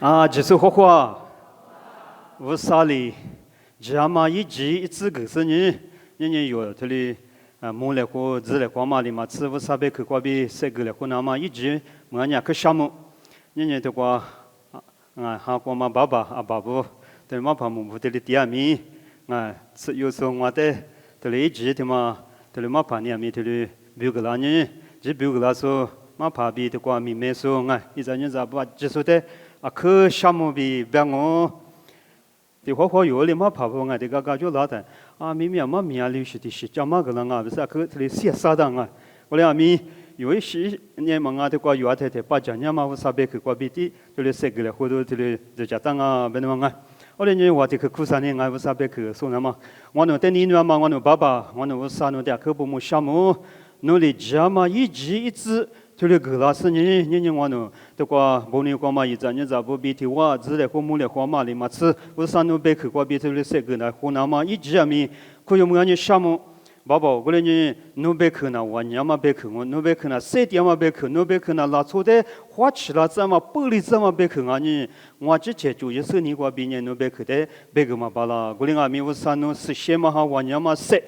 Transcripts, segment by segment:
啊，就是花花，乌萨里，这嘛一集一次个是你有这里木来过字来过嘛里嘛，吃乌萨贝去过比谁个来过那嘛一集，我伢去项目，你的过哈过嘛爸爸啊爸爸，对嘛爸母这里第二名，吃有时候我的这里一集的嘛，这里嘛爸你咪这里比个啦呢，只比个啦说嘛爸比的过咪没说一阵子不只说的。可项目比别我，的花有的嘛跑步的个就老的咪咪嘛咪流血的是叫嘛个了不是可这里写啥的我俩咪有一些年嘛的过有的把讲嘛我啥别去过比的，这里谁个了或者这里就家当别的嘛我俩呢我的去苦啥呢我啥别去说那嘛，我那等你那嘛我那爸爸我那我啥那的可不么项目，努力家嘛一直一直。这里个老师你我呢，这个不能光嘛一阵你咋不比提我之类或木类或嘛的嘛吃，我三努别去过比这里谁个呢？湖南嘛一直咪，可有么样项目？爸爸，我呢努别去呢，我娘嘛别去，我努别去呢，谁点嘛别去，努别去呢，拉错的花吃了怎么玻璃怎么别去我之前就1年过比年努别去的，别个嘛罢了，我呢咪我三努是些嘛哈，我娘嘛谁？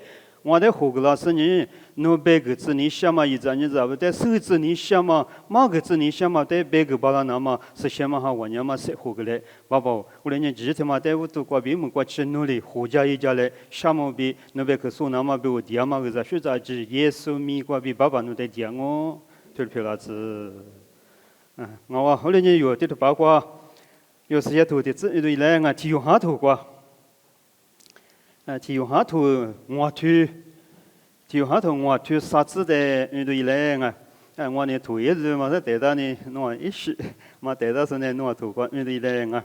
我的后个老师呢，努别个子你想嘛一阵你咋不得手指你想嘛，马个子你想嘛得别个把它那么是想嘛哈我娘嘛是后个嘞，爸爸我连记得嘛得我都过比么过去努力，后家一家嘞，想么比努别个说那么比我爹嘛个在学杂志，耶稣咪过比爸爸努得讲我，对不啦子，我后来呢有这个包括有时间头的这一来体育下头过。体育下头我体育下头我体啥子的运动以来我呢头一日嘛在带到呢弄一时嘛带到时呢弄头过运动以来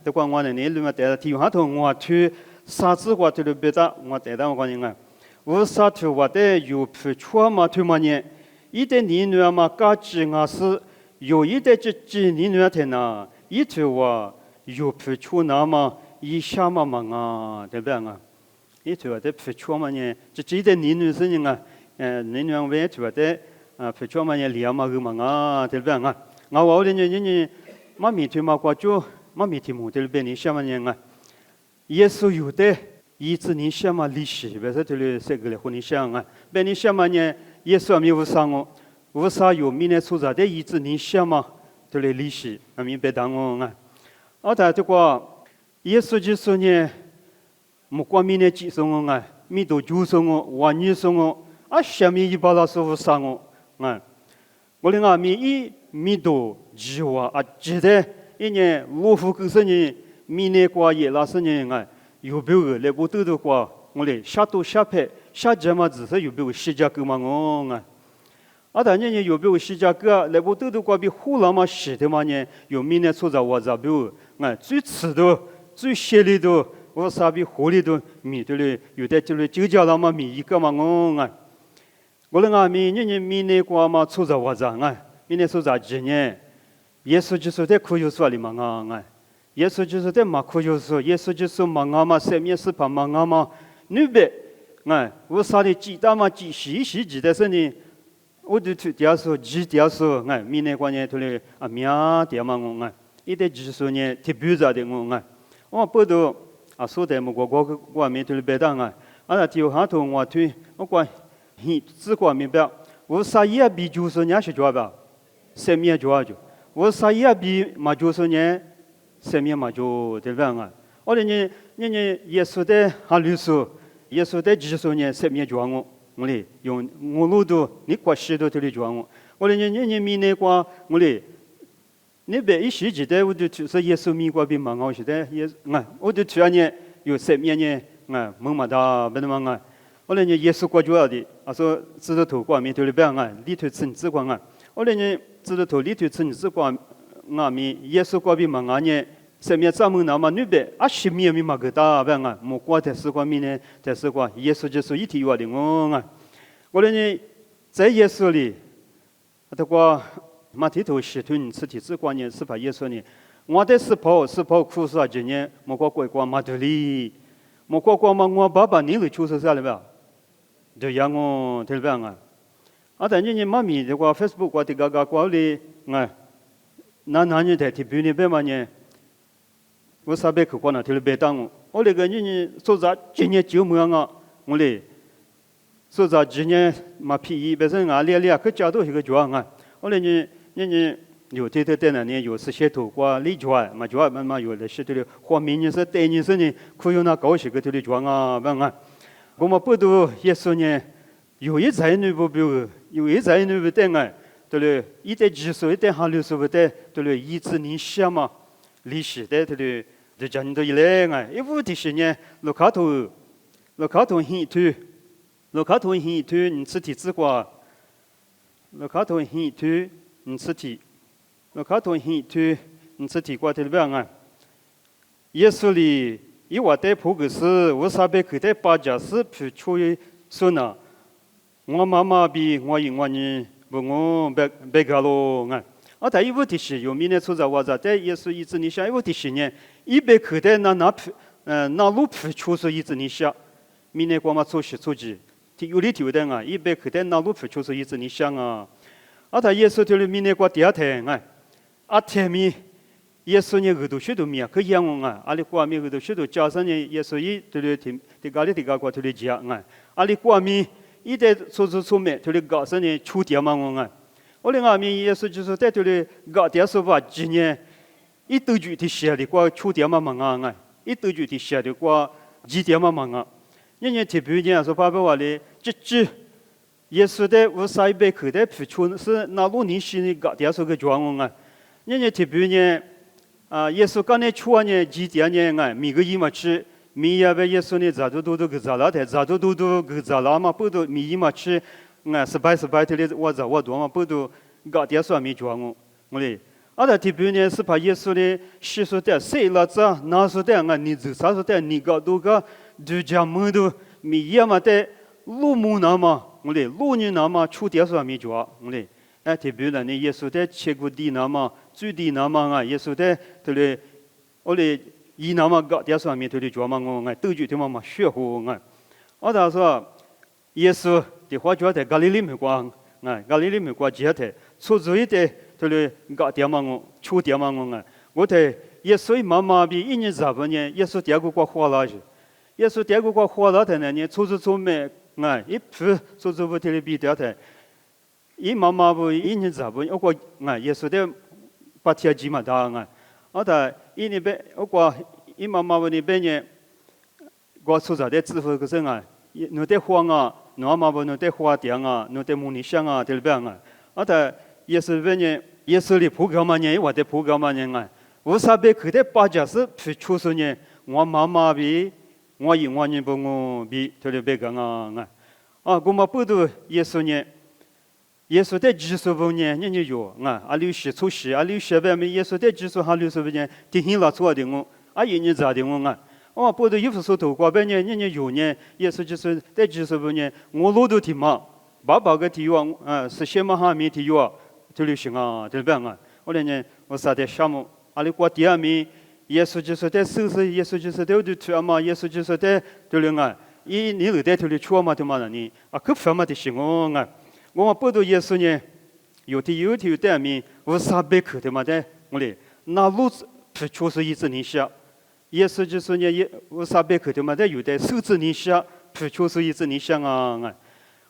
这个我呢你嘛带到体育下头我体啥子我体了别的我带到我呢我啥体我的有不错嘛体嘛呢一点你呢嘛高级我是有一点这几年呢天呐一体我有不错那么一下嘛对不对一头的不错嘛呢，这几点年女生年女为头的不错嘛呢，两嘛个嘛对不对我的呢妈咪头嘛过就妈咪头木头边你想嘛呢耶稣有的一直你想嘛历史，为啥头里这个嘞和你想边你想嘛呢，耶稣没有啥无啥有米呢所在的一直你想嘛，头里历史咪别当他这个耶稣就说呢。木瓜米呢？几送米都九送我2送下面一把老师傅上我的米都几记得一年5副个是呢，米呢过也老是呢有别个来不都的过我嘞下都下拍下节嘛只是有别个西家个嘛但呢有别个西家个来不都的过比湖南嘛西的嘛呢有米呢出在我这边最吃的最犀利的。我啥比河里头米的嘞，有的就是就叫那么米一个嘛我那米米那个嘛出在我这米那出在几年，耶稣就是在苦有说里嘛耶稣就是在嘛苦有说，耶稣就是嘛生命是怕嘛，女别我啥的鸡蛋嘛鸡细鸡的是呢，我就去点说鸡点说米那个呢头嘞米点嘛一点鸡说呢特别着的我不都。说的么？我面对别当那就下头我推我管只管明白，我啥也比就是人是做吧，生命做就，我啥也比嘛就是人生命嘛就对吧我的呢耶稣的哈律师，耶稣的技术呢生命做我嘞用我路都你过许多这里做我的呢米那个我嘞。你别一时记得，我就就是耶稣米过比嘛，我觉得我就突然间有生命呢，蒙嘛的，不能嘛我来呢耶稣过主要的，说指着头光面头里边里头吃子光我来呢指着头里头吃子光面耶稣过比嘛呢，生命怎么那么你别10米嘛个大不莫过的时光面呢，的时光耶稣就是一体有的我来呢在耶稣里，他过。马蹄头石头吃体子观念是把耶稣呢，我的是跑苦啥今年莫过过马头里，莫过嘛我爸爸你会出啥了吧？这样对吧但是你妈咪的话 Facebook 过的个里那男人在提别人别嘛呢？我啥别去过那提了别当我，我那个人说啥今年就么样啊？我嘞，说啥今年嘛便宜，别说俺俩个家都是个庄啊，我嘞人有对那呢，有是些土瓜里庄嘛庄嘛有的是对的，或明年是对年是呢，可有那高些个对的庄啊，不啊？我们不都也说呢，有一才女不比，有一才女不对啊。对了，一代技术，一代行业，是不对？对了，一直你想嘛，历史的对了，就讲到以来啊，一五的十年，路卡头很土，路卡头很土，你吃体子瓜，路卡头很土，你吃体，路卡头很土，你吃体瓜对了不啊？耶稣里，一话带普个是，我啥别口袋把家事不出于说呢？我妈妈比我一我呢。不，我别个咯啊！我在一五的时，有明年出在我在在耶稣一直你想一五的十年，一百口袋那路普出是一直你想，明年光嘛出事出去，有理有的啊！一百口袋那路普出是一直你想啊！我在耶稣这里明年过第二天啊，阿天米耶稣呢耳朵许多米啊，可养我啊！阿里过米耳朵许多，加上呢耶稣一这里这个里这个过这里讲啊，阿里过米。一代出面，这里搞什呢？出点嘛我啊！我的阿面也是就是在这里搞点说法，今年一斗具体写的过出点嘛啊！一斗具体写的过几点嘛啊！人特别呢说爸爸话的，这也是的，我上一辈口袋付出是那路年心里搞点说个状况啊！人特别呢也是刚才出呢几点呢啊？每个月嘛去。米也别耶稣呢，咋都个咋啦的，咋都个咋啦嘛，不都米嘛去，啊，失败的嘞，我多嘛，不都搞点算米装我嘞，阿达特别呢是把耶稣呢，洗说的谁了子，那说的啊，你做啥说的，你搞都个，就讲么都米也嘛的，路木那嘛，我嘞，路人那嘛，出点算米装我嘞，哎，特别呢，耶稣的切骨地那嘛，最地那嘛啊，耶稣的对嘞，我嘞。伊那么搞点上面头的脚嘛，我哎都觉得嘛学好哎。我他说，耶稣的话就在加利利没关，哎，加利利没关接的，出主意的头的搞点嘛我，出点嘛我哎。我在耶稣妈妈比一年3年，耶稣第二个过活了去，耶稣第二个过活了的呢，出没哎，一풀出不的比掉的，伊妈妈不一年3年，我过哎，耶稣的把天机嘛大哎。我他一年半，我一妈妈那边呢，我出在的支付个什啊，侬得花啊，侬妈妈侬得花点啊，侬得模拟想啊，对不对啊？我他也是边呢，也是里普高嘛呢，我得普高嘛呢啊，我啥别去的把家是去出生呢，我妈妈比，我人不我比，对不对个啊？我们不都也是呢？耶稣在60年，人有啊，阿六十出世，阿六十万米耶稣在60还60年，天天拉错的我，阿一年咋的我啊？我不都衣服说头瓜半年，人有呢，耶稣就是在60年，我路都挺忙，爸个体育是先嘛哈面体育，就流行啊，对不对啊？我来呢，我啥的项目，阿里过第2名，耶稣就是在收拾，耶稣就是在就出嘛，耶稣就是在对了啊，你留在头里出嘛，对嘛呢？可烦嘛的行啊！我们不都也是呢？有的面，我啥别口的嘛的，我嘞，那路子是确实一直你想，也是就是呢，我啥别口的嘛的，有的手指你想，是确实一直你想啊！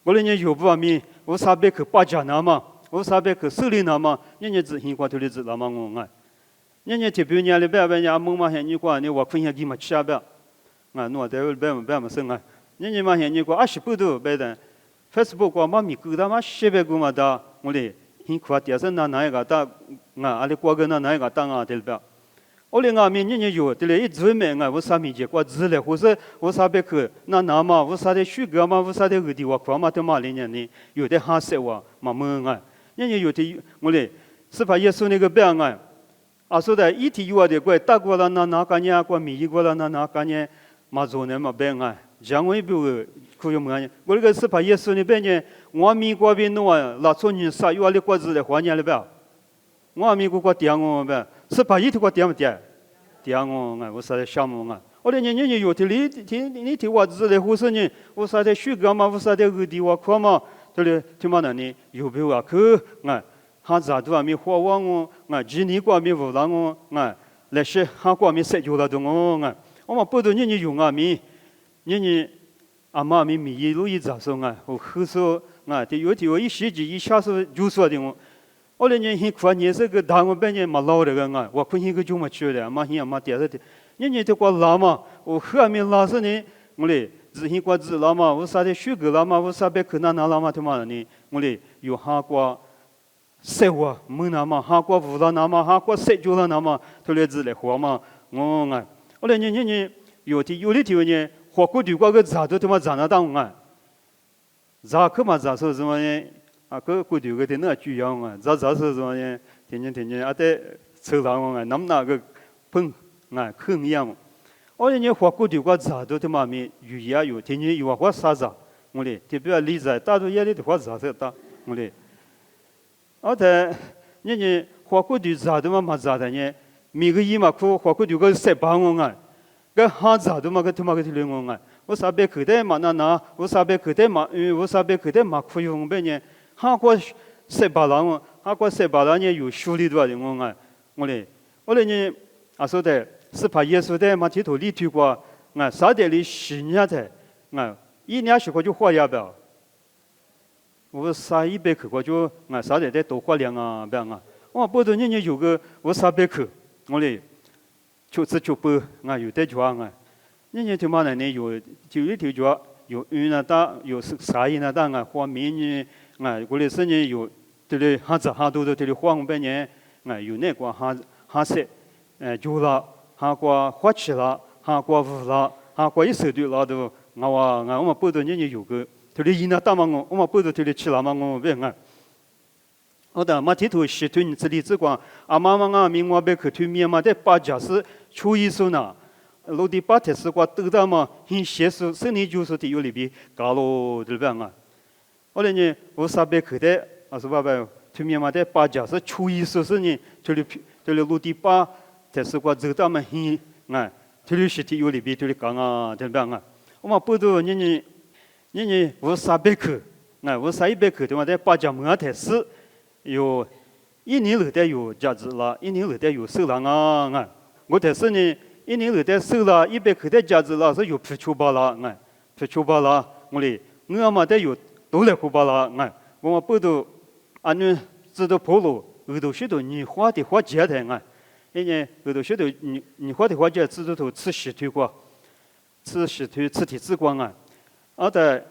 我嘞呢有不面，我啥别口把家那嘛，我啥别口手里那嘛，人家只听过头里知道嘛我人家特别年里边人梦嘛喊你过，你我困下给嘛吃啊边，我在边嘛生啊，人家嘛喊你过20不都别的。Facebook 过嘛米狗他妈700个嘛的，我嘞，很快电视那一个打，阿里过个那一个打啊，对不？我嘞阿面人有，对嘞，一直没我啥面接过字嘞，或是我啥别去那嘛，我啥的水果嘛，我啥的个地我快嘛都嘛里年呢，有的哈色哇，嘛么人家有的我嘞，是把耶稣那个表说的一天有的过打过了那个年过米过了那个年，嘛做呢嘛表将会比如。可以么？我那个是把耶稣那边呢，我米国边弄啊，拉出人杀有阿里国子的花年了呗。我米国点我呗，是把一头国点不点？点我我啥的项目我的人有的你听我子的护士呢，我啥的水果嘛，我啥的个地我快嘛，对不对？听嘛呢？有没有去哈咋多米花王哦，吉尼瓜米乌朗哦，来是哈瓜米塞就了东哦，我们不多年用啊米，年阿妈米米一路一咋说我喝说这有的一时机一下子就说的我。我来年很快年是个大我半年没老的个我可能个就没去了，嘛现嘛点的，年的过拉嘛，我后面拉是呢，我嘞自行过自拉嘛，我啥的水果拉嘛，我啥别可那拉嘛他妈的呢，我嘞有哈过塞我门那嘛，哈过乌拉那嘛，哈过塞就了那嘛，头来自来活嘛，我来年有的呢，活过的过个咋都他妈咋那当咋可嘛咋说什么呢？个过去个的那主要咋是什么呢？天天在车上那么那个碰坑一样。我呢花过去个咋都他妈咪语言有天天有话啥子，我嘞特别理解，大多眼里的话咋子大，我嘞。你花过去咋都嘛咋的呢？每个月嘛可花过去个7-8个哈咋都嘛个他妈个提领我啥别口袋嘛那，我啥别口袋嘛，我啥别口袋嘛可用呗呢？哈过7-8哈过7-8年有修理多的我嘞呢，说的是怕耶稣的嘛提头里推过，啥的里10年的，1年学过就花呀呗，我啥100克过就啥的得多花2呗我不多年有个我300克，我嘞9-8有得抓年他妈呢有就一条抓有那大有啥那大花面呢。过来是呢有这里哈子哈多的这里黄半年，有那个哈色，就了哈过花起了，哈过乌了，哈过一手对了都，我们不多年有个，这里一那大嘛我们不多这里吃了嘛我别我的马蹄头西头你这里只管阿妈嘛明我别去推面嘛在八家是初一手呢。老的八天是过都到嘛，很现实，生理就是的有里边搞了对吧后来呢，我300克的，是爸爸推面嘛的八家是初一手呢，这里老的八天是过走到嘛很这里是的有里边这里讲对吧我们不多你我300克，我100克的话在八家门台是有1年后的有价值了，1年后的有收了我但是呢。1年后的收了100克的价值了，是有皮球包了，皮球包了，我嘞，我嘛得有多来货包了，我们不都按知道跑路，后头许多你花的花钱的因为后头许多你花的花钱知道头吃石头过，吃石头吃铁子光的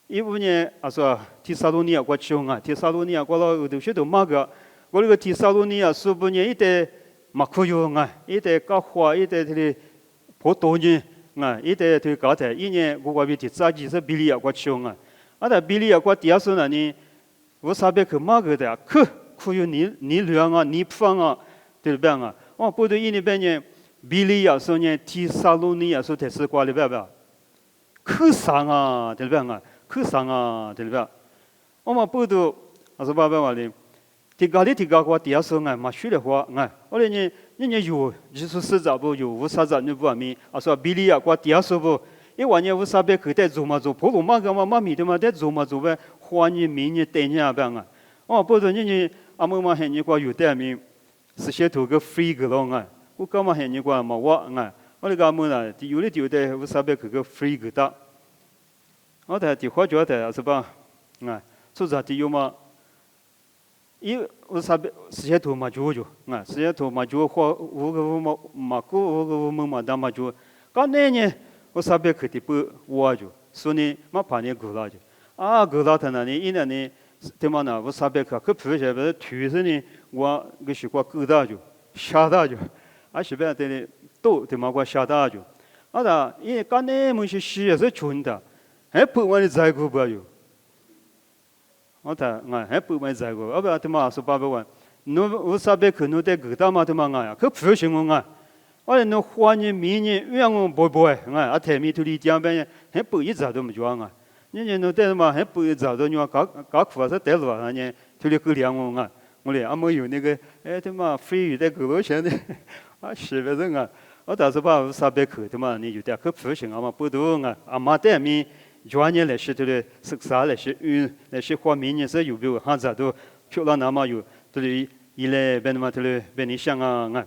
15年说提萨罗尼亚过去提萨罗尼亚过了后头许多马个，我那个提萨罗尼亚15年一代。马可有一代搞花，一代这里跑多年一代这搞的1年我比的早几是比利亚过去的比利亚过第二次呢，我300克马个的可有你量你方对吧我不对1年半年比利亚说呢，提萨罗尼亚说的是过了吧可上对吧可上对吧我们不都说爸爸话的。提高过第二次嘛学的话后来呢有就是40不有50你不米说比利亚过第二次不一万年500克在做嘛做普罗马个嘛米的嘛在做嘛做呗花年明年带年吧不是你阿妈喊你过有带名是些头个 free 个了我干嘛喊你过嘛我我那个么呢有的500克个 free 个的我的的花觉得是吧做啥的有嘛我300时间头嘛就时间头嘛就花5个嘛5个嘛当嘛就刚那年我300克的不我就所以嘛怕你够了就够了他那里1年呢对嘛呢我300克可不是不是推是呢我个习惯够大就下大就是不是的都对嘛我下大就因为刚那么些事也是穷的还不往里再过不就还不买这个，不然他妈说800万，我300克侬得够大嘛他妈可不行我侬花年明年让我不台面头里讲呗，还不一直都没做你侬得嘛还不一直都你搞苦是得了呢，头里够凉我嘞没有那个他妈非有的够多钱的，是不是我倒是把300克他妈你有点可不行嘛不多没得面。主年来是这里ศึกษา来是来是画面呢是有没有哈子都漂亮那么有这里一来变嘛这里变你想啊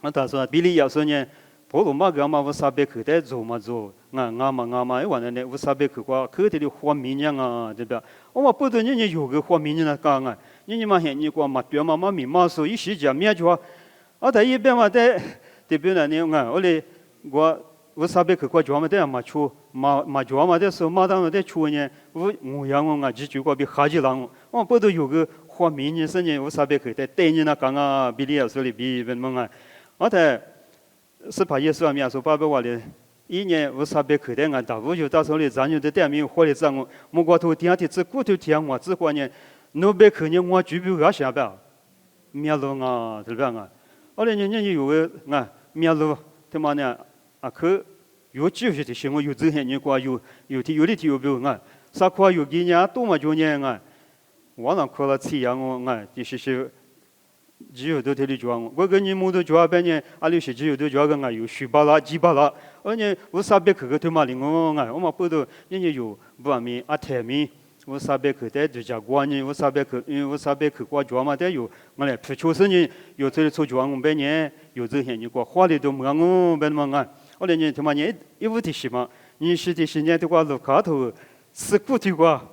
我打算比例要说呢。婆罗嘛个嘛乌萨贝克在做嘛做，俺嘛，一晚上呢乌萨贝克瓜，克这里画面样啊，对吧？我嘛不懂你有个画面呢讲啊，你嘛现你瓜嘛对嘛密码说一时间面就话，但一边嘛在这边呢，你看我嘞我乌萨贝克瓜就嘛在嘛出嘛就嘛在说嘛当在出呢，我样我几句话比哈几浪，我不懂有个画面呢是呢乌萨贝克在对你那讲啊，比你要说的比什么啊，是把耶稣面说爸爸话的，一年乌萨贝克的俺大部就到手里，咱就在店面活的账我，莫过头点的只骨头天我只过年，诺贝克呢我举不个下边，面路啊对吧啊？后来人有个啊面路，他妈呢可有就是的行我有这些人过有的有不啊？啥块有几年多么多年啊？我那可了吃样我就是。只有都这里装，我跟你们都装半年，阿里是只有都装个有十八啦、几把啦，而且我300克个他妈零我嘛不都，人家有不阿米阿台米，我300克在就加关呢，我300克，因为我300克挂装嘛，但有我来不确实呢，有这里出装我半年，有这些你挂花里都没我半嘛我来呢他妈呢一无的什么，你是的是呢的挂路卡头吃骨头挂，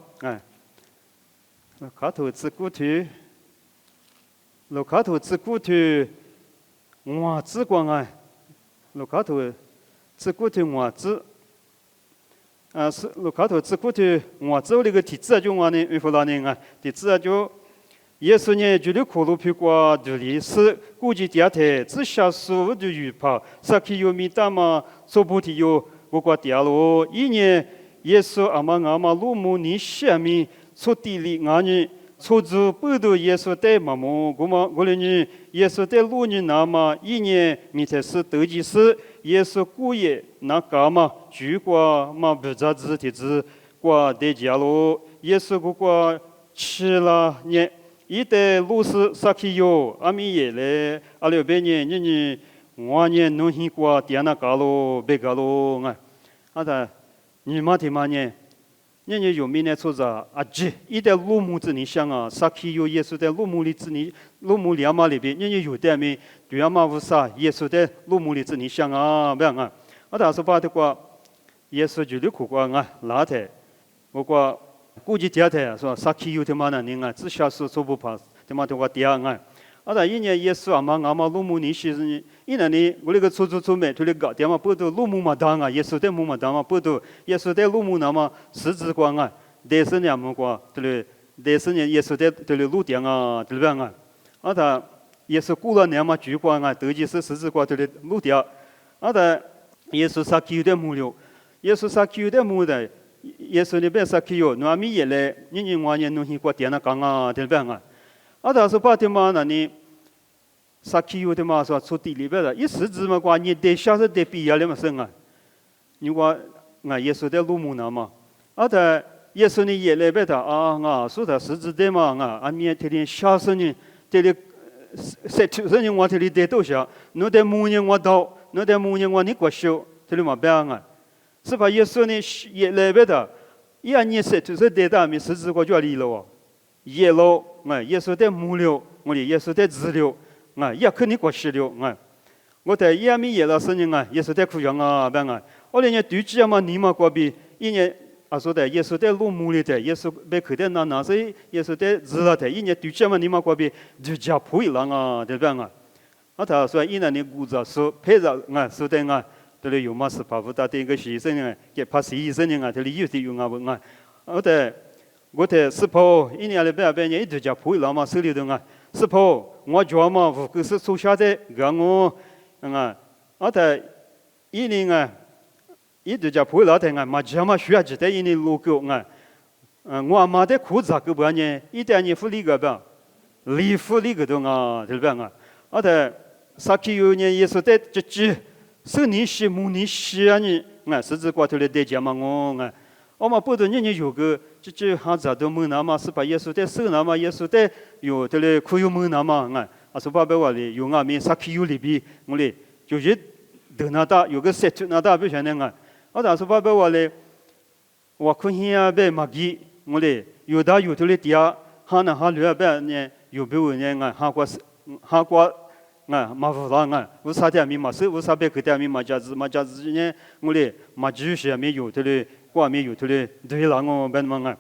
卡头吃骨头。路卡头吃骨头，我吃光啊！路卡头吃骨头我吃，是路卡头吃骨头我吃那个体质就我呢，为何啦呢？体质就耶稣呢，就的苦路皮瓜这里是估计第二天只下树就预怕，撒起有米大嘛，说不提有我挂掉了。一年耶稣阿妈路木你下面出地里俺呢。出自不都耶稣带嘛么？我来呢，耶稣带路呢那么一年米才是得几时？耶稣故意那干嘛？主过嘛不咋子的子过得家咯。耶稣过吃了呢，一代路是啥起有？阿米也来，阿六百年你我呢农行过点那干咯，别干咯的，你妈的嘛呢？人家有名的说着一代路木子你想啊，啥起有耶稣在路木里子你路木里嘛里边，人家有代名对阿嘛无啥，耶稣在路木里子你想啊，不样啊？当时把这个耶稣就的苦瓜拉台，我过估计第二台说啥起有他妈的人只下手说不怕，他妈的我第二但一年耶稣阿嘛路木里是呢，一年呢我那个出门就那个点嘛不都路木嘛当耶稣在木嘛当嘛不都耶稣在路木那么十字光但是呢么光对但是呢耶稣在对路点对吧他耶稣过了年嘛主光得几是十字光对路点但耶稣啥起有的木了，耶稣啥起有的木的，耶稣那边啥起有，那米也来，你我呢弄起过点那讲对吧但是把他妈那里，啥起有的嘛说出地里边了，一时之嘛挂你得下是得比亚了嘛生你话耶稣在路木那嘛，但耶稣呢也来边的说他实质的嘛面天天下生呢，这里30人我这里得多少，那得5年我到，那得5年我你过修，这里嘛变是把耶稣呢也来边的，一年30岁得到没实质过就离了耶喽。耶稣在木了，我的耶稣在治疗，也肯定过去了，我在一米耶了生人耶稣在苦养办我连年对起嘛你嘛过比一年说的耶稣在路木里的，耶稣被口袋那是耶稣在治了的，一年对起嘛你嘛过比就加破了对吧他说一年的故事说配着说的这里有嘛是怕不到的一个牺牲给怕牺牲这里有的有我的是婆，一年里边一直叫婆老嘛手里头是婆，我家嘛五个是手下的，我的一年一直叫婆老的嘛家嘛需要记得一年路够我阿妈的裤子个不呢，一点你付里个吧，里付里个都对吧的啥起有呢？也是在这手你洗木你洗你十字挂头的代价嘛我嘛不懂你有个。这哈子都没那么是把耶稣在手那么耶稣在有的嘞可有没那么说爸爸话哩有面啥起有里边我哩就是得那大有个设置那大不晓得当时爸爸话哩我看现被马吉我嘞有大有头的底下，哈那哈略被呢有被我呢哈过马夫拉我啥点米马是我啥别个点米马家子呢我嘞马主些没有头的，过没有头的对了我ben嘛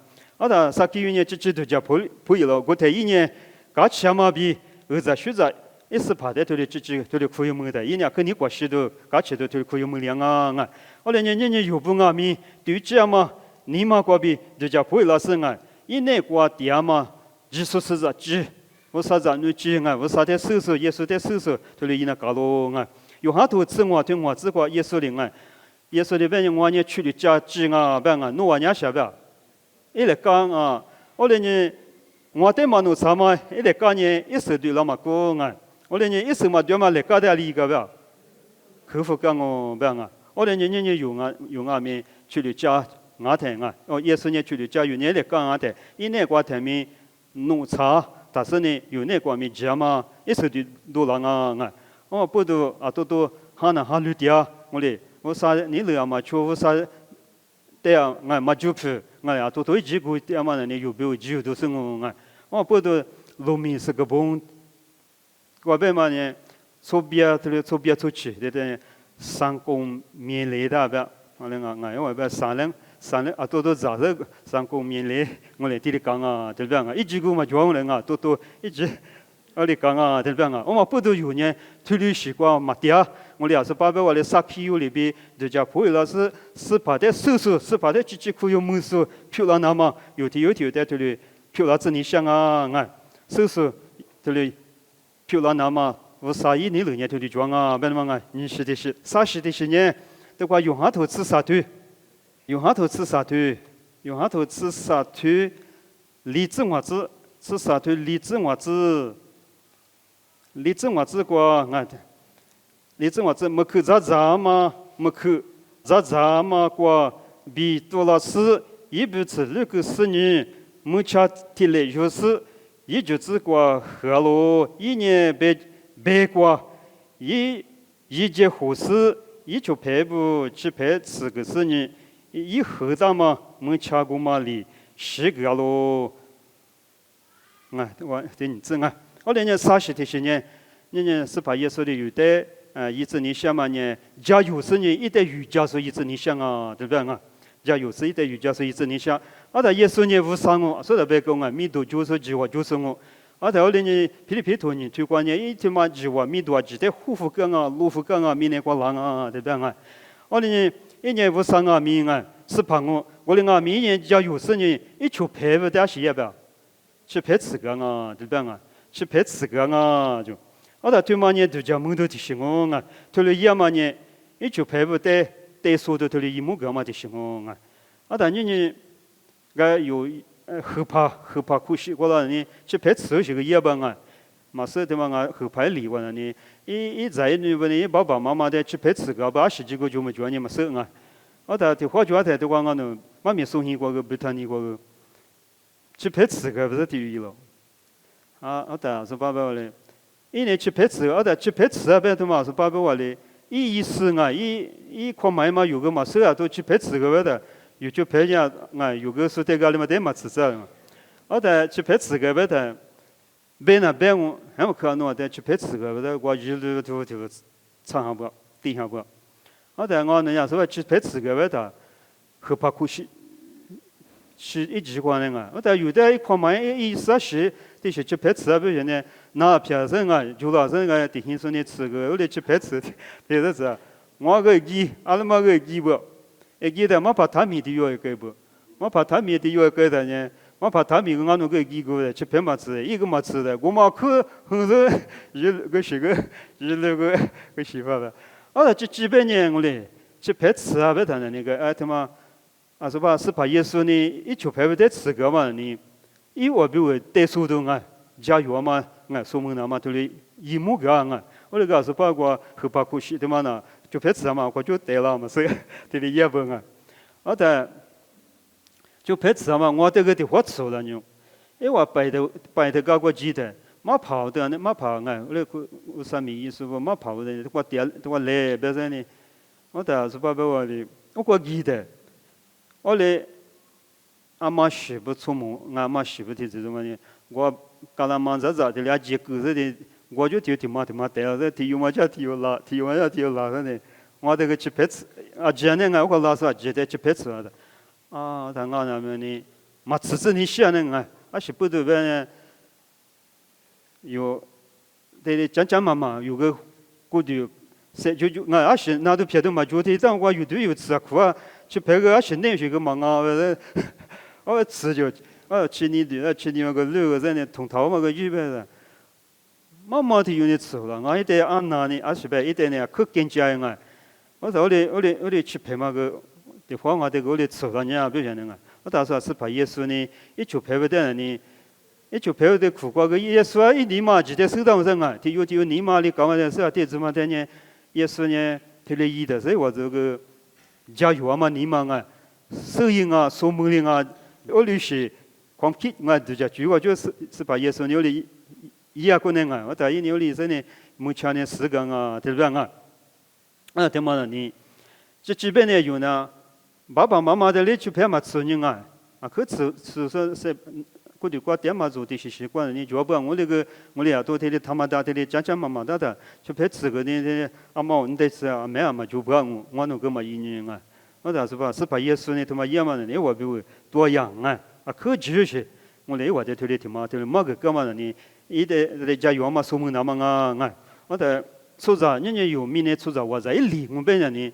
da sa ki ne chi do ja pui lo go te yin ga cha ma bi e za shu za is pa de to de chi to de ku yu mu da yin ya ke ni kwa shi do ga che do to ku yu mu liang nga o le ne yu bu nga mi du chi ma ni ma kwa bi do ja pui la se nga yin ne kwa dia ma ji su se za ji wo sa za nu ji nga wo sa de su su ye su de su su to le yin na ga lo nga yu ha to zi wa de wa zi kwa ye su ling nga ye su de ben wa ne chu li jia ji nga ba nga no wa nya sha ba一来讲啊，我哋呢，我哋马路上嘛，一来讲呢，一时对了嘛讲啊，我哋呢一时嘛对嘛来搞点理个吧，客户讲我吧啊，我哋呢用啊面去了家牙台啊，哦，也是呢去了家有呢来讲牙台，一那挂台面弄茶，但是呢有那挂面家嘛，一时对多了啊，哦，不都啊都哈那哈绿点，我啥你了嘛，全部啥。对啊，马主普，呀，都一直过对嘛呢，有没有只有都是我不都路面是个崩，我别嘛呢，错别出去，对三公面来的吧，我我别三两啊，都咋个三公面来，我来这里讲啊，对不对一直过嘛装人啊，都一直。我哋讲啊，对不对我不都有呢，推理习惯嘛点，我哋也是把我哋杀气有里边，就叫普老师是把的手是把的机可有门手，漂亮那么有的在这里漂亮子你想啊，手这里漂亮那么我啥意你两年这里装啊，别嘛你是的是啥是的是呢？都话用下头吃啥腿，用下头吃啥腿，荔枝娃子吃啥腿，荔枝娃子过荔枝娃子没去咋嘛过比多老师一辈子那个10年没吃的来就是一就是过河路一年白过一节护士一就排不去排4个10年一后头嘛没吃过嘛里10个咯我对你这我连啥事的是呢？你是把耶稣的有的一直你想嘛呢？假有时呢，一代瑜伽是一直你想啊，对不对啊？假有时一代瑜伽是一直你想，耶稣呢无伤我，所以别讲弥陀就是计划就是我。我连呢噼里噼托呢推广呢，一天嘛计划弥陀只得护肤干啊、露肤干啊、明年过郎啊，对不对啊？我连呢一年无伤啊、明啊，是怕我连明年假有时呢，一出排不点些吧，去排4个啊，对不对啊？去排4个啊，就，对嘛呢，就叫门头提醒我推了一嘛呢，一就排不带说的推了一模个嘛提醒我你有后怕苦习过了呢，去排4些个一吧马上对嘛后排里完了呢，一在那边呢，爸爸妈妈的去排4个，把10几个就没叫你嘛收对花椒台的话呢，妈咪送你过个不谈你过个，去排4个不是地狱了。是爸爸嘞，一年去排4个，去排4个别嘛是爸爸嘞，一块买嘛有个嘛手都去排4个的，有就排呀有个是在家里嘛得嘛吃噻，去排4个别的，别我还不可能去排4个别的，我一路就唱下不，顶下不，我人家说去排4个别的，后怕苦习。是一直过来有的一块买意思是，这些去排4个别呢，那平时就老是提醒说你吃个，我来去排4，别的是，我个阿拉妈个不，的我怕他米的有一个不，我怕他米的有一个的呢，我怕他米个俺那个过的去排嘛吃，一个嘛吃的，我嘛去，很多个媳妇的，这几百年我嘞去排4个别的那个他妈。是把耶稣呢一就排不得4个嘛呢，我比如带速度加油嘛说明了嘛都是一模个我那个是把我后把苦习的嘛呢，就排4嘛我就带了嘛，所以这里也不就排4嘛，我这个的话吃了呢，我摆的搞过鸡的，马跑的呢马跑我那个我啥意思不马跑的，我来别人呢，是把我的我过鸡的。我嘞，阿妈媳妇出门，俺妈媳妇的这种呢，我嘎啦忙着的俩几狗子的，我就听嘛带了，听有嘛家听有拉，听有嘛家听有拉的呢，我这个去拍子，啊，今年我拉萨记得去拍子了的，啊，他俺那边呢，嘛吃子你想呢，啊是不对边呢，有，对讲嘛，有个过的。就俺阿是那都撇的嘛，就得当我有吃苦啊，去拍个阿是那些个嘛啊，我吃就，吃你那个肉在那通头嘛个鱼呗的，妈的有你吃了，俺一代俺那呢阿是呗，一代呢可更加样，我说我的去拍嘛个，的话我这个我的吃了呢，不像那个，我打算是把耶稣呢一就拍不得呢。一就拍的苦瓜个耶稣啊，一尼玛记得手当上啊，有尼玛的搞完的事啊，对子嘛的呢。耶稣呢，他的意的，所以我这个加油嘛，你嘛啊，收音啊，说门铃啊，我律师光听我都叫主，我就是把耶稣牛的一样可能啊，我在牛里头呢，目前呢时间啊，对不对啊？啊，对嘛呢？这基本呢有呢，爸爸妈妈的来去拍嘛吃人啊，可吃说是。过去过点嘛做的习惯，你就不我那个我俩多天的他妈大天的讲嘛的，就拍吃个的阿妈你得吃啊，没嘛就不我那个嘛一年啊，我咋是吧？是把耶稣呢他妈也嘛呢，我比如多样啊，可继续，我来我在头里他妈个干嘛呢？一在家有嘛说明那么啊，我在出杂人家有名的出杂我在里我本人呢，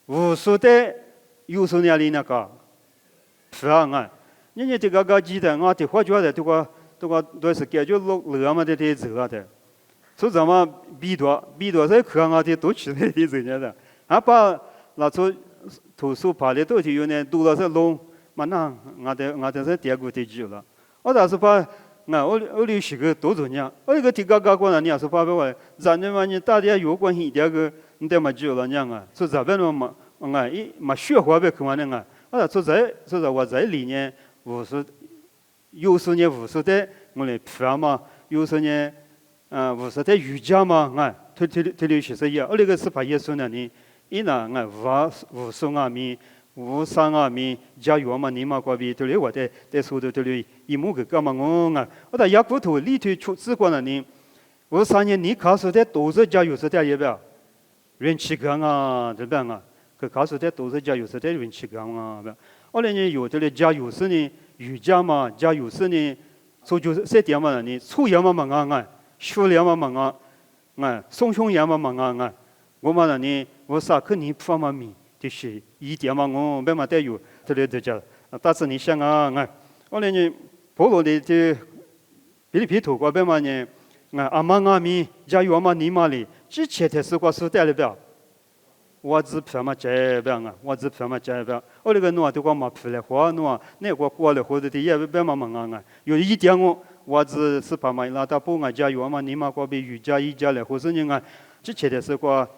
无数的有数年里那个，是啊。人家这个记得，我的话觉得这个都是感觉乐嘛的走了的，说咱们比多少可我的都起来的人家的，把那出图书爬的都是有呢，读了是弄，嘛那我的是第二个的记了，我倒是把我的是个多重要，我这个提个过呢，你要是把我，咱们嘛你大家有关系第二个，你得嘛记了呢啊，说咱们嘛嘛学话呗可嘛呢啊，我说我在里面。有时呢，无数的我来拍嘛，有时呢，无数的瑜伽嘛，推流学习呀，那个是把耶稣呢，伊那无数阿弥，无三阿弥，加油嘛，你嘛过比推流我的说的推流一目个干嘛我在雅古图里头出自过呢，我3年你告诉的都是加油是的也不要，人气高啊，对吧可告诉的都是加油是的人气高啊，后来呢，有的加油是呢，瑜伽嘛，加油是呢，所就是这点嘛呢，粗样嘛学了嘛松胸样嘛我嘛呢，我啥可你不嘛米，就是一点嘛我别嘛带有，这里就叫，但是你想后来呢，保罗的这比利图过别嘛呢，阿妈阿弥加油嘛你嘛哩，之前的是过是带了不？我只拍嘛这边我只拍嘛这边，我那个弄都光嘛拍了花弄，那个过了或者的也别嘛有一点我只是拍嘛拉到不加油嘛，你嘛过比瑜伽一家了，或是你之前的是过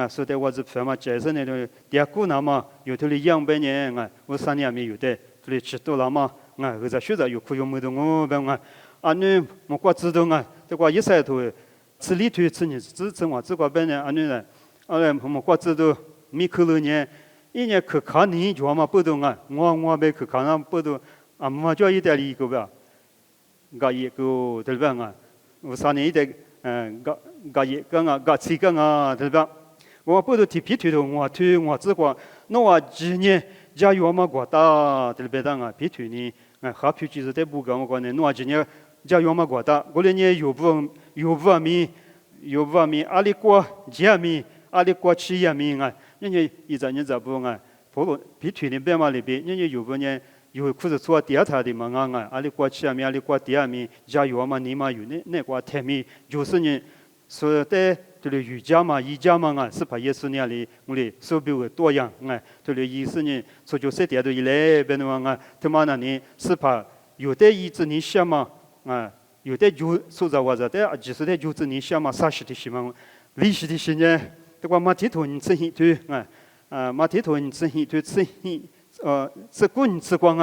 说的我只拍嘛这是那种第二个那么有头的200年我3年没有的，这里吃多了嘛或者学着有苦有没的我别你我过知道这个一晒头吃里头吃你吃我这个本呢呢。我过知道米可乐呢，一年可看你就嘛不懂我被可看上不懂嘛就一点一个吧，一个对吧我3年一点一个7个对吧？我不懂提皮腿的我推我这个，那我几年加油嘛过大对吧皮腿呢好皮就是在不讲我讲呢，那我几年加油嘛过大，我连年有不米阿里过几米。阿里过去也明人家一直人家不不过比去年别嘛里边，人家有个人有可是做第二台的嘛阿里过去阿里过第2米，加油嘛你嘛有那个台米就是呢，说的这里瑜伽嘛是把耶稣那里我们手表的多样这里意思呢，说就是点都一来别的他妈那里是把有的意志你想嘛有的就说着我着的，就是的就是你想嘛啥事的希望，历史的信念。这个马蹄头你自己对马蹄头你自己对自己自滚自光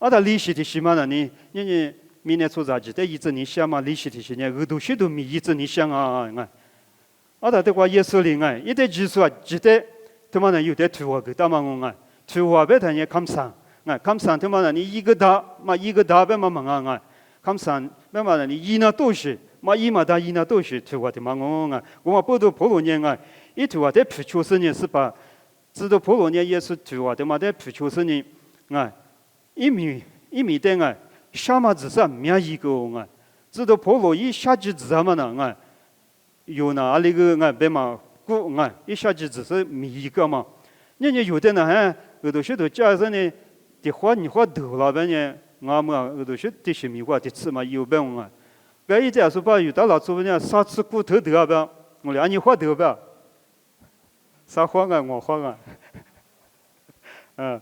他历史的什么呢？人家明年出杂志的一直你想嘛，历史的些呢，都许多米一直你想他这个耶稣里一点技术记得他妈呢有点图画给他们图画被他也看上，啊，看上头嘛，你一个大嘛一个大呗嘛嘛啊，看上呗嘛你一那都是嘛一嘛大一那都是图我的嘛啊，我不都婆罗年啊，一图我的普求生呢是吧？知道婆罗年也是图我的嘛的普求生呢啊，一米的啊，什么只是没一个啊，知道婆罗一下子只什么呢啊？有那那个啊，别嘛过啊，一下子只是米一个嘛。人家有的呢，还有的许多家人呢，的话你话头了呗呢，我们有的许的是米话的吃嘛有呗啊。这一家说把有的老祖呢，啥吃骨头头呗，我俩你话头呗，啥话啊我话啊，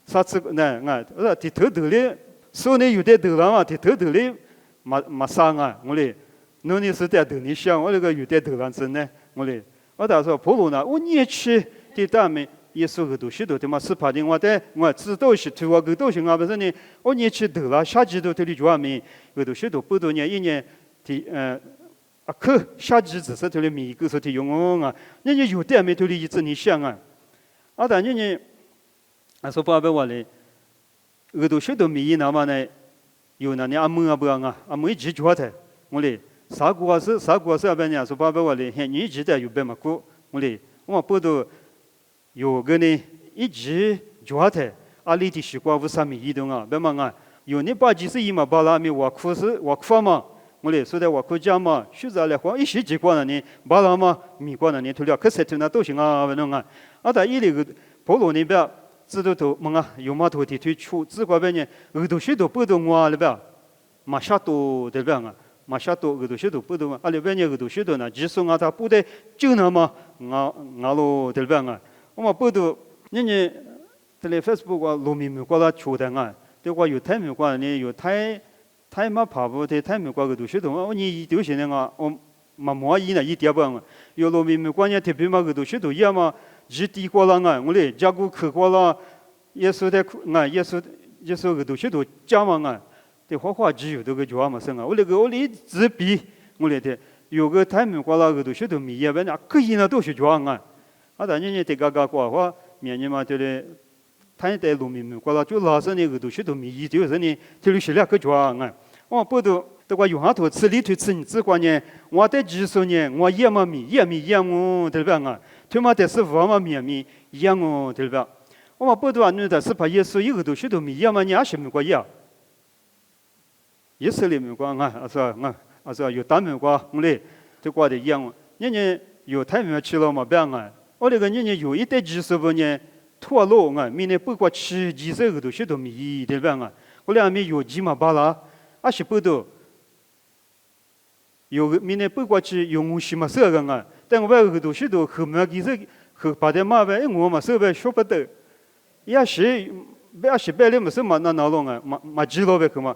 啥吃呢啊？我的头头的，手呢有的头了嘛，的头头的没啥啊，我嘞。侬你是在头里想，我那个有点头上真呢，我嘞，我打说婆罗呢，我年轻的大们也是个多许多的嘛，是怕的我的我知道是头啊个东西啊不是呢，我年轻头了，下季度头里就话没，有多许多不多年一年的可下季只是头里米个说的用啊，人家有的没头里一直你想啊，但人家说爸爸话嘞，有多许多米那么呢，有那你阿门啊不啊，阿门一直做的，我嘞。啥国是阿边呢？说爸爸话嘞，你记得有别嘛过？我嘞，我不都有个呢，一直做的，阿里的习惯无啥米移动啊，别嘛啊，有你把几十亿嘛，把那米挖苦是挖苦嘛，我嘞说的挖苦家嘛，学着来话一时几光了呢，把那嘛米光了呢，头了可是头那都行啊，不能啊，但伊那个婆罗那边知道头么啊，有嘛头的推出，只管边呢，耳朵许多不懂我那边，马下多对边啊。马下多个多许多不多嘛，阿里边个多许多呢？即使我他不得就那么我咯对边啊，我们不多，人家在那 Facebook 话路面没过来求的啊，对话有太没过呢，有太嘛跑步的太没过个多许多，我你丢些呢我毛衣呢一点不啊，有路面没过呢特别嘛个多许多也嘛，一地过了啊，我嘞加过去过了，也说的啊，也说个多许多加嘛啊。对画画机有这个就话么生啊，我那个我哩纸笔，我来的有个台面挂那个都许多米呀，反正可以那都是就啊，但人家这个挂话，面呢嘛对嘞，台在路面面挂了就老是那个都许多米，就是呢，这里是两个就啊，我不都我用下头吃里头吃你只管呢，我在技术呢，我一嘛米一样哦，对吧啊？他妈的是我嘛米一样哦，对吧？我不都啊，你的是怕耶稣一个都许多米呀嘛，你也是没关系啊。以色列没关啊，说有大没关，我嘞就挂的一样。人家有太没去了嘛，别啊！我那个人家有一代技术不呢，脱落啊，明年不过吃几十个都许多米，对吧啊？我俩没有几嘛巴拉，还是不多。有个明年不过去用什么色个啊？但我个都许多后面其实后把的马呗，我嘛手呗说不得，也是白了没什么那弄啊，嘛知道呗个嘛。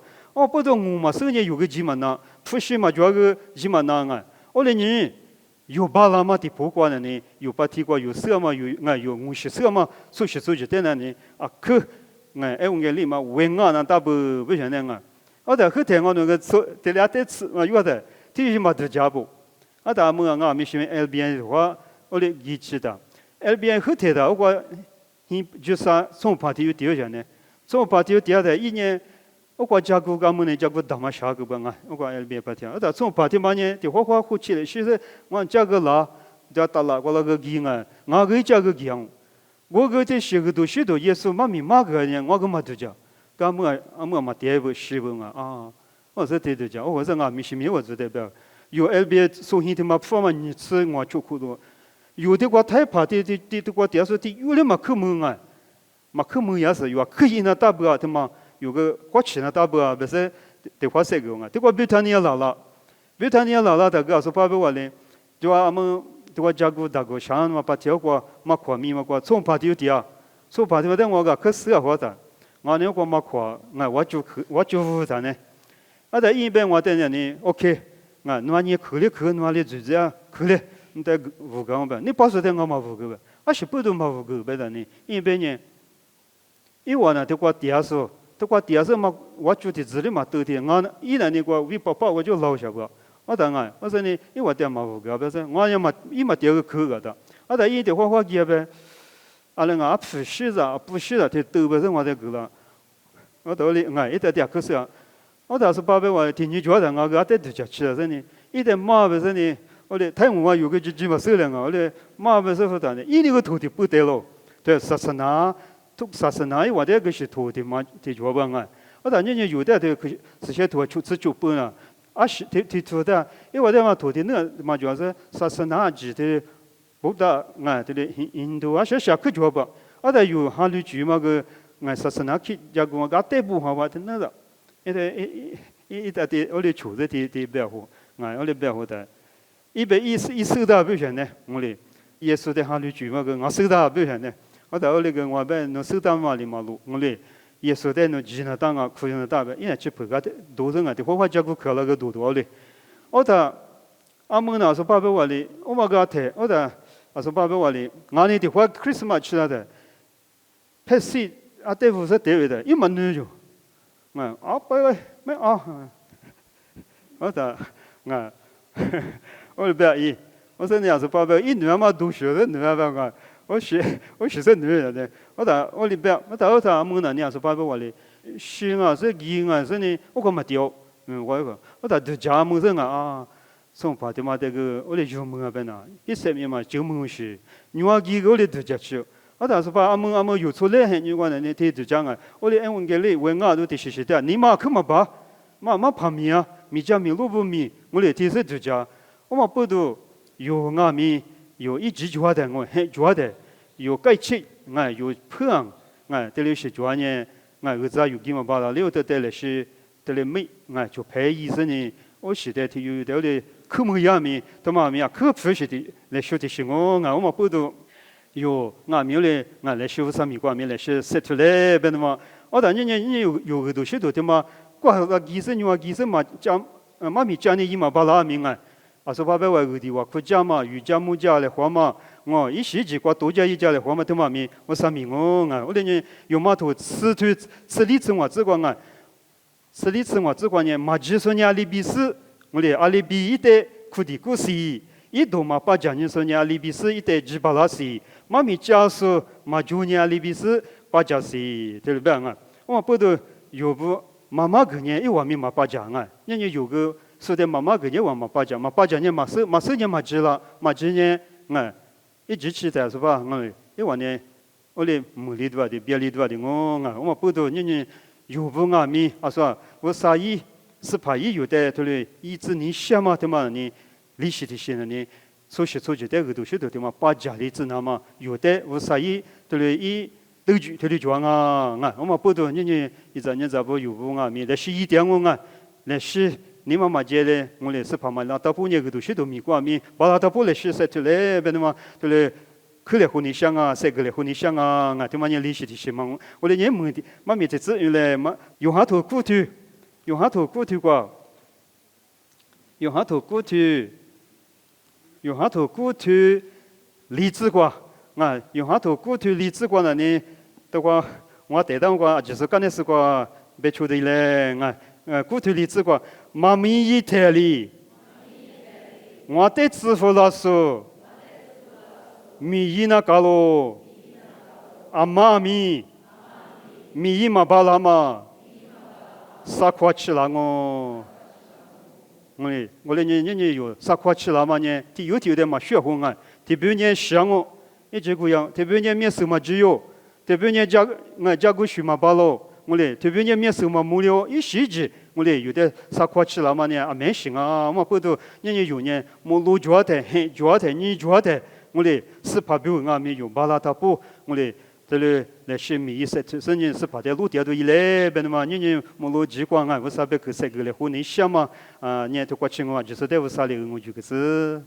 不懂我嘛，手里有个几嘛呢？不是嘛，就个几嘛呢啊？我嘞你有巴拉嘛的不管了呢，有把提过有色嘛，有我是色嘛，手就在那呢可我眼里嘛，为我那大不想那啊？但后天我那个手这俩在吃有的，这是嘛得家不？但么我没喜欢 LBN 的话，我嘞一起的 LBN 后天的我你就是从party 有第二天呢，从party有第二天一年。我家姑家们呢，家姑大嘛啥个吧啊？我讲 LB 白天，但从白天嘛呢，就花火起来，其实我家个啦，就打啦，我那个鸡啊，我个家个鸡样，我个这些个都许多耶稣妈咪妈个呢，我个嘛都讲，干么嘛第二步是不啊？我说对讲，我说俺没什么我知道不？有 LB 送hin的嘛，不嘛你吃我就苦多，有的话太怕的话，第二说的有的嘛可门啊，嘛可门也是有啊，可以那大不啊，他嘛。有个国旗呢，大不啊，不是得花三个啊。这个表尼也老了，表尼也老了，大哥说爸爸话嘞，就话我们这个家姑大哥想嘛把条过嘛跨米嘛过，从把条底啊，从把条等我个可是啊好的，我那个嘛跨，我就他呢，在一边我等人呢 ，OK，你口里你嘴子啊，口里你在五个呗，你把说的我嘛五个呗，是不都嘛五个呗的呢，一边呢，一我呢这个第二说。这个第二次嘛，我具体资料嘛都的，我依然那个微博我就捞下个，当然，我说呢，因为点嘛无个，不是，我也嘛第二个口个的，在一的花机呗，那个不是的，就都不是我在个了，我道理一点点可是啊，我当时爸爸话天你觉得我个得就吃了是呢，一点妈不是呢，我嘞太我有个几把手了我嘞妈不是不的呢，一那个土地不得了，对，啥是哪，土啥是哪，我这个是土地嘛，地脚吧我，我当年有的这个这些土出自脚本啊，啊是地土的，因为我这嘛土地那嘛主要是啥是哪几的，不的这里印度啊些小可脚吧，我在有哈里住嘛个。啥是哪去？家公我带不好吧？他那个，一大的我的厨子的白活，我的白活的，一收到不选呢，我的耶稣的哈里住嘛个，我收到不选呢，我到我那个我把侬收到嘛里马路，我的耶稣的侬吉那当啊，苦用的大呗，因为去拍个的，多人啊的，花家姑看了个多的，我的阿门呢说爸爸话的，我嘛个台，我的说爸爸话的，我那的花 Christmas 去了的，拍戏。啊，对付是对的，一门女就，拜没啊，我的我不要伊，我说你要是宝贝，一女嘛读书的女吧我学是女人的，我里边，我阿门呢，你要是宝贝我哩，心啊是意啊是呢，我干嘛掉，我都家门人啊，送把的嘛这个我哩就门那边呐，一上面嘛就门是，你话几个哩都家去。我当时把阿门有出来，你讲呢？你听就讲啊，我的英文给你，我都得学的。你妈看嘛吧，妈怕米啊，米加米萝卜米，我的听是就讲，我嘛不都有阿米，有一直抓的，我很抓的，有盖切，有碰，这里是抓呢，儿子有给嘛把了，留的来是这里没，就陪医生呢，我现在听有的哩，科目样米，他妈咪啊，科普学的来学的是我嘛不都。有没有嘞？来修啥米瓜米来是设出来，别的嘛。我当年有个东西多的嘛，挂个医生嘛讲，妈咪讲的伊嘛巴拉米啊，说爸爸话个的话，客家嘛、渔家、木家来话嘛，我一时几挂多家一家来话嘛，他妈咪我啥米我那年有码头吃里吃我只管吃里吃我只管呢，马吉说呢阿里比斯，我嘞阿里比一代苦的故事。一度嘛，把讲人说呢，里比斯一代几巴拉西，妈咪家说嘛，就呢里比斯把家西，对不对啊？我不都有不妈妈个呢，一碗米嘛把讲啊，人家有个说的妈妈个呢碗嘛把讲呢嘛手呢嘛知了，嘛知呢一直吃的是吧？一碗呢，我嘞母里多的，别里多的我不都人家有不阿米啊说，我啥意是怕伊有的，对嘞，一直你想嘛，对嘛你。历史的些人呢，所学所觉的个都晓得的嘛，把家里子那么有的无啥意，对嘞，一都就对嘞讲啊，我们不多人家一咱不有不啊，米来是一点我来是你妈妈接嘞，我来是怕嘛，那大半年个都晓得米瓜米，把那大半来是晒出来，别的嘛，对嘞，去来和你想啊，晒个来和你想啊，对嘛，人历史的些嘛，我来年问的，妈咪这次原来嘛，用下头骨头瓜，用下头荔枝瓜，用下头骨头荔枝瓜呢？的话，我带到瓜就是刚才是瓜别出的嘞，骨头荔枝瓜，妈咪一台里，我带支付老师，米一那嘎咯，阿妈米一嘛巴拉嘛，啥块吃了我。我来年有啥块吃了嘛呢？有的嘛血红啊，特别年香哦，一直这样，特别年面手嘛只有，特别年加个水嘛巴喽，我嘞特别年面手嘛木料一洗剂，我嘞有的啥块吃了嘛呢？啊蛮行啊，我不都年有呢，木路脚的，脚的，你脚的，我嘞是怕比我没有巴拉达布，我嘞。这里来些米色，甚至是把这路点都一来，别的嘛，人莫路极光啊，为啥别去晒个来和你想嘛？年头过去我就是在为啥来我就个是。